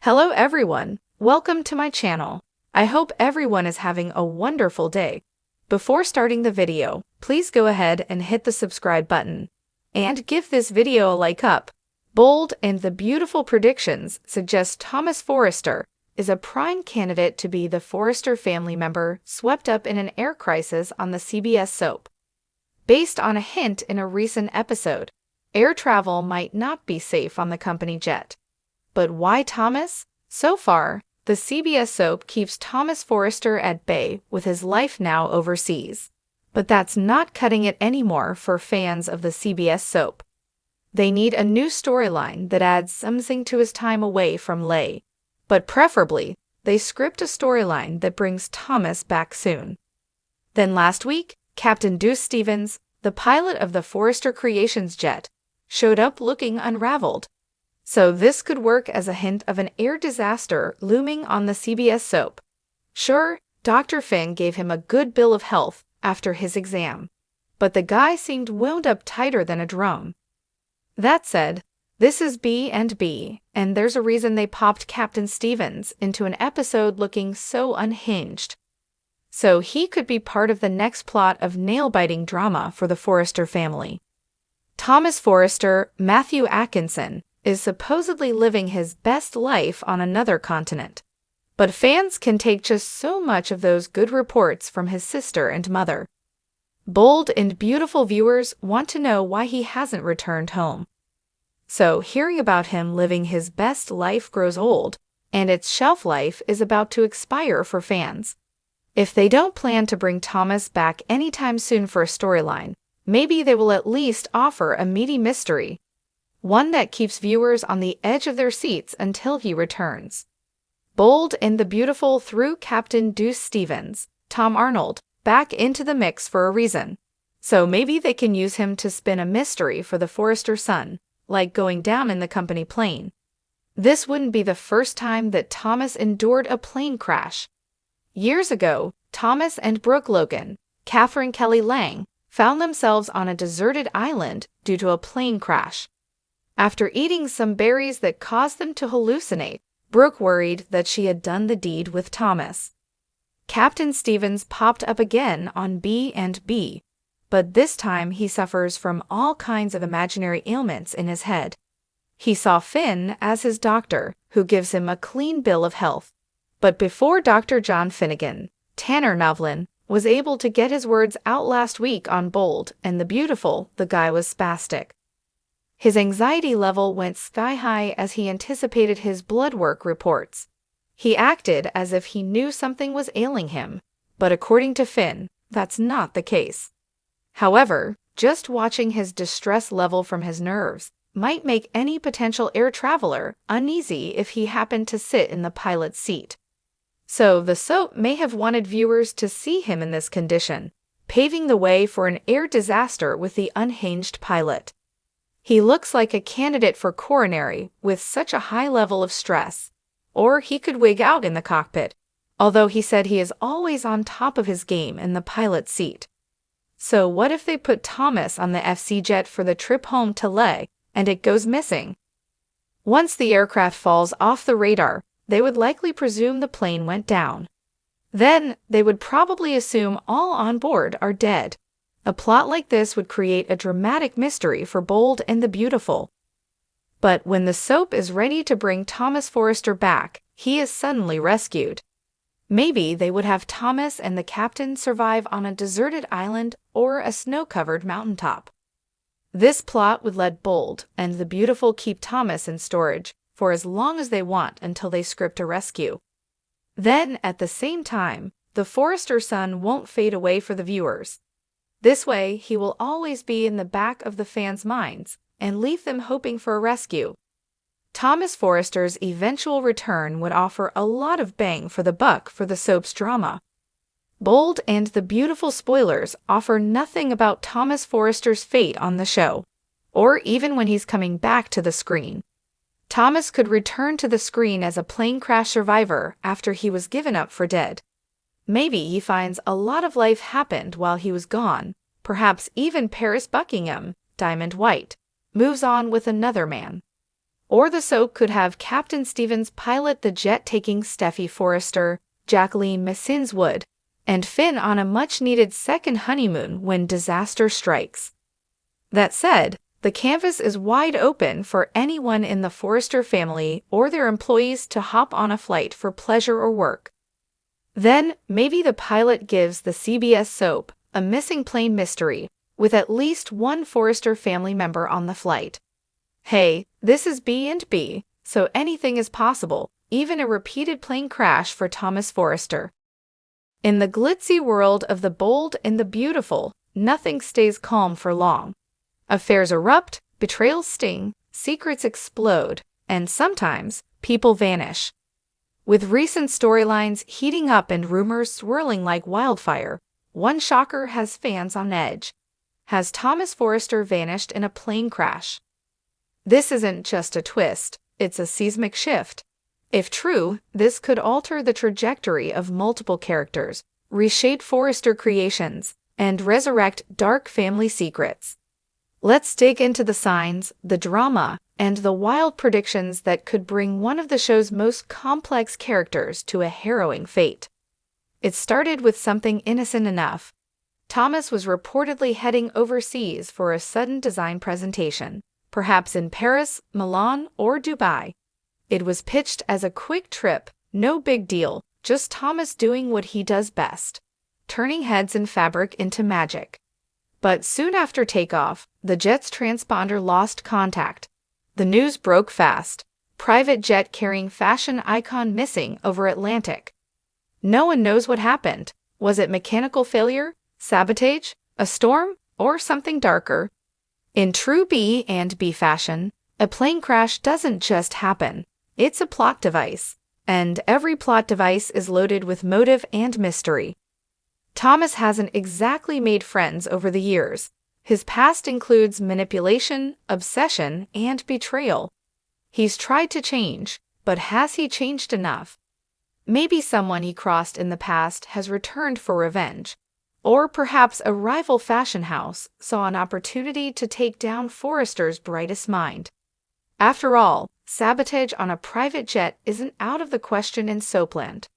Hello everyone, welcome to my channel. I hope everyone is having a wonderful day. Before starting the video, please go ahead and hit the subscribe button. And give this video a like up. Bold and the beautiful predictions suggest Thomas Forrester is a prime candidate to be the Forrester family member swept up in an air crisis on the CBS soap. Based on a hint in a recent episode, air travel might not be safe on the company jet. But why Thomas? So far, the CBS soap keeps Thomas Forrester at bay with his life now overseas. But that's not cutting it anymore for fans of the CBS soap. They need a new storyline that adds something to his time away from Lay. But preferably, they script a storyline that brings Thomas back soon. Then last week, Captain Deuce Stevens, the pilot of the Forrester Creations jet, showed up looking unraveled. So this could work as a hint of an air disaster looming on the CBS soap. Sure, Dr. Finn gave him a good bill of health after his exam, but the guy seemed wound up tighter than a drum. That said, this is B&B, and there's a reason they popped Captain Stevens into an episode looking so unhinged. So he could be part of the next plot of nail-biting drama for the Forrester family. Thomas Forrester, Matthew Atkinson, is supposedly living his best life on another continent. But fans can take just so much of those good reports from his sister and mother. Bold and beautiful viewers want to know why he hasn't returned home. So hearing about him living his best life grows old, and its shelf life is about to expire for fans. If they don't plan to bring Thomas back anytime soon for a storyline, maybe they will at least offer a meaty mystery. One that keeps viewers on the edge of their seats until he returns. Bold and the beautiful threw Captain Deuce Stevens, Tom Arnold, back into the mix for a reason. So maybe they can use him to spin a mystery for the Forrester son, like going down in the company plane. This wouldn't be the first time that Thomas endured a plane crash. Years ago, Thomas and Brooke Logan, Catherine Kelly Lang, found themselves on a deserted island due to a plane crash. After eating some berries that caused them to hallucinate, Brooke worried that she had done the deed with Thomas. Captain Stevens popped up again on B&B, but this time he suffers from all kinds of imaginary ailments in his head. He saw Finn as his doctor, who gives him a clean bill of health. But before Dr. John Finnegan, Tanner Novlin, was able to get his words out last week on Bold and the Beautiful, the guy was spastic. His anxiety level went sky-high as he anticipated his blood work reports. He acted as if he knew something was ailing him, but according to Finn, that's not the case. However, just watching his distress level from his nerves might make any potential air traveler uneasy if he happened to sit in the pilot's seat. So the soap may have wanted viewers to see him in this condition, paving the way for an air disaster with the unhinged pilot. He looks like a candidate for coronary with such a high level of stress. Or he could wig out in the cockpit, although he said he is always on top of his game in the pilot's seat. So what if they put Thomas on the FC jet for the trip home to Lay and it goes missing? Once the aircraft falls off the radar, they would likely presume the plane went down. Then they would probably assume all on board are dead. A plot like this would create a dramatic mystery for Bold and the Beautiful. But when the soap is ready to bring Thomas Forrester back, he is suddenly rescued. Maybe they would have Thomas and the captain survive on a deserted island or a snow-covered mountaintop. This plot would let Bold and the Beautiful keep Thomas in storage for as long as they want until they script a rescue. Then, at the same time, the Forrester son won't fade away for the viewers. This way, he will always be in the back of the fans' minds and leave them hoping for a rescue. Thomas Forrester's eventual return would offer a lot of bang for the buck for the soap's drama. Bold and the Beautiful spoilers offer nothing about Thomas Forrester's fate on the show, or even when he's coming back to the screen. Thomas could return to the screen as a plane crash survivor after he was given up for dead. Maybe he finds a lot of life happened while he was gone, perhaps even Paris Buckingham, Diamond White, moves on with another man. Or the soap could have Captain Stevens pilot the jet taking Steffy Forrester, Jacqueline Messins Wood, and Finn on a much-needed second honeymoon when disaster strikes. That said, the canvas is wide open for anyone in the Forrester family or their employees to hop on a flight for pleasure or work. Then, maybe the pilot gives the CBS soap a missing plane mystery, with at least one Forrester family member on the flight. Hey, this is B&B, so anything is possible, even a repeated plane crash for Thomas Forrester. In the glitzy world of the bold and the beautiful, nothing stays calm for long. Affairs erupt, betrayals sting, secrets explode, and sometimes people vanish. With recent storylines heating up and rumors swirling like wildfire, one shocker has fans on edge. Has Thomas Forrester vanished in a plane crash? This isn't just a twist, it's a seismic shift. If true, this could alter the trajectory of multiple characters, reshape Forrester creations, and resurrect dark family secrets. Let's dig into the signs, the drama, and the wild predictions that could bring one of the show's most complex characters to a harrowing fate. It started with something innocent enough. Thomas was reportedly heading overseas for a sudden design presentation, perhaps in Paris, Milan, or Dubai. It was pitched as a quick trip, no big deal, just Thomas doing what he does best, turning heads and fabric into magic. But soon after takeoff, the jet's transponder lost contact. The news broke fast. Private jet carrying fashion icon missing over Atlantic. No one knows what happened. Was it mechanical failure, sabotage, a storm, or something darker? In true B&B fashion, a plane crash doesn't just happen. It's a plot device. And every plot device is loaded with motive and mystery. Thomas hasn't exactly made friends over the years. His past includes manipulation, obsession, and betrayal. He's tried to change, but has he changed enough? Maybe someone he crossed in the past has returned for revenge. Or perhaps a rival fashion house saw an opportunity to take down Forrester's brightest mind. After all, sabotage on a private jet isn't out of the question in Soapland.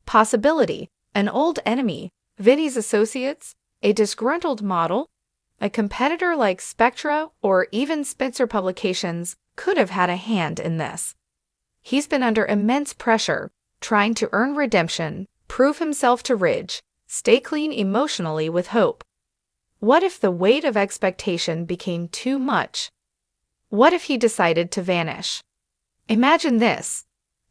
Possibility: an old enemy, Vinny's associates, a disgruntled model, a competitor like Spectra or even Spencer Publications could have had a hand in this. He's been under immense pressure, trying to earn redemption, prove himself to Ridge, stay clean emotionally with Hope. What if the weight of expectation became too much? What if he decided to vanish? Imagine this.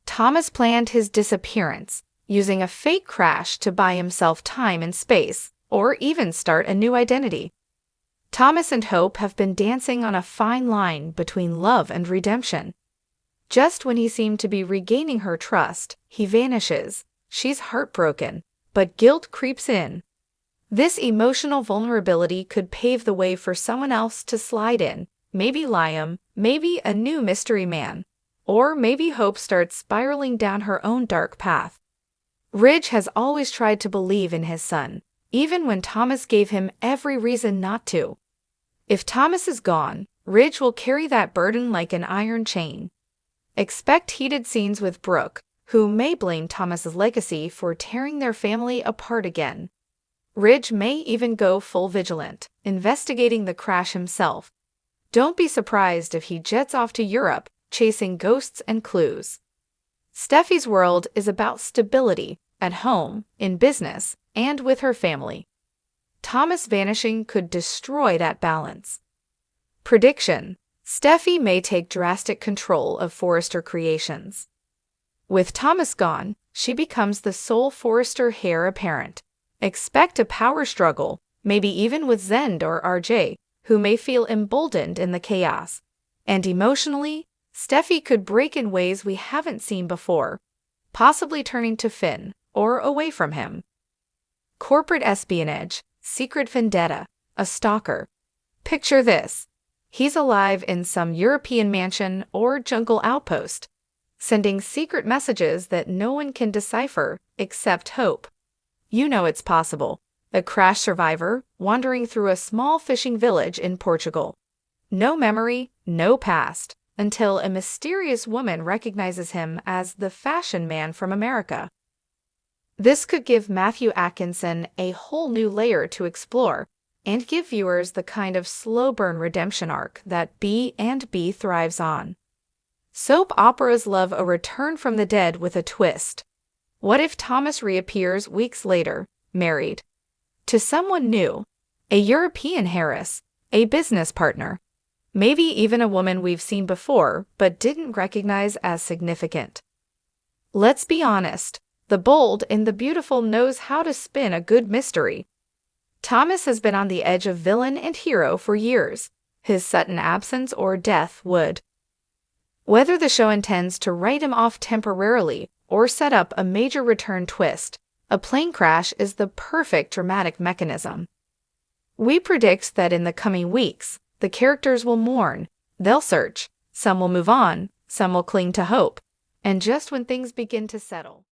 Thomas planned his disappearance, using a fake crash to buy himself time and space, or even start a new identity. Thomas and Hope have been dancing on a fine line between love and redemption. Just when he seemed to be regaining her trust, he vanishes. She's heartbroken, but guilt creeps in. This emotional vulnerability could pave the way for someone else to slide in, maybe Liam, maybe a new mystery man, or maybe Hope starts spiraling down her own dark path. Ridge has always tried to believe in his son, even when Thomas gave him every reason not to. If Thomas is gone, Ridge will carry that burden like an iron chain. Expect heated scenes with Brooke, who may blame Thomas's legacy for tearing their family apart again. Ridge may even go full vigilant, investigating the crash himself. Don't be surprised if he jets off to Europe, chasing ghosts and clues. Steffy's world is about stability, at home, in business, and with her family. Thomas vanishing could destroy that balance. Prediction: Steffy may take drastic control of Forrester Creations. With Thomas gone, she becomes the sole Forrester heir apparent. Expect a power struggle, maybe even with Zend or RJ, who may feel emboldened in the chaos. And emotionally, Steffy could break in ways we haven't seen before, possibly turning to Finn or away from him. Corporate espionage, secret vendetta, a stalker. Picture this. He's alive in some European mansion or jungle outpost, sending secret messages that no one can decipher except Hope. You know it's possible. A crash survivor wandering through a small fishing village in Portugal. No memory, no past, until a mysterious woman recognizes him as the fashion man from America. This could give Matthew Atkinson a whole new layer to explore and give viewers the kind of slow-burn redemption arc that B&B thrives on. Soap operas love a return from the dead with a twist. What if Thomas reappears weeks later, married to someone new, a European Harris, a business partner, maybe even a woman we've seen before but didn't recognize as significant? Let's be honest, the bold and the beautiful knows how to spin a good mystery. Thomas has been on the edge of villain and hero for years. His sudden absence or death would. Whether the show intends to write him off temporarily or set up a major return twist, a plane crash is the perfect dramatic mechanism. We predict that in the coming weeks, the characters will mourn, they'll search, some will move on, some will cling to hope, and just when things begin to settle,